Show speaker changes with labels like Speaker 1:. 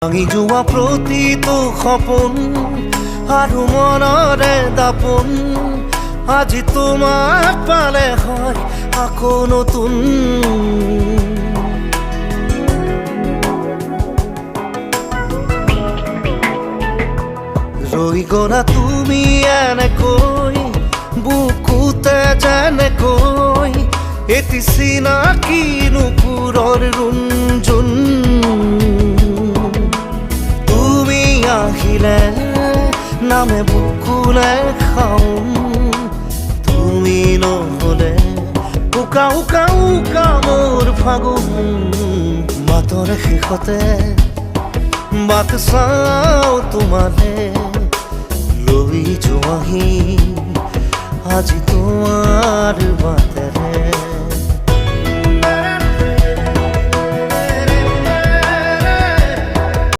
Speaker 1: ভাঙি যোৱা প্ৰতিটো সপোন আৰু মনৰে দাপোন আজি তোমাক পালে হয় আকৌ নতুন ৰৈ গলা তুমি এনেকৈ বুকুতে যেনেকৈ এটি চিনাকি নুপুৰৰ ৰুণজুন আহিলে নামে বুকুলে খাওঁ তুমি নহলে উকা উকা উকা মোৰ ফাগুন মাতৰে শেষতে বাট চাওঁ তোমালে লৈ যোৱাহি আজি তোমাৰ বাটেৰে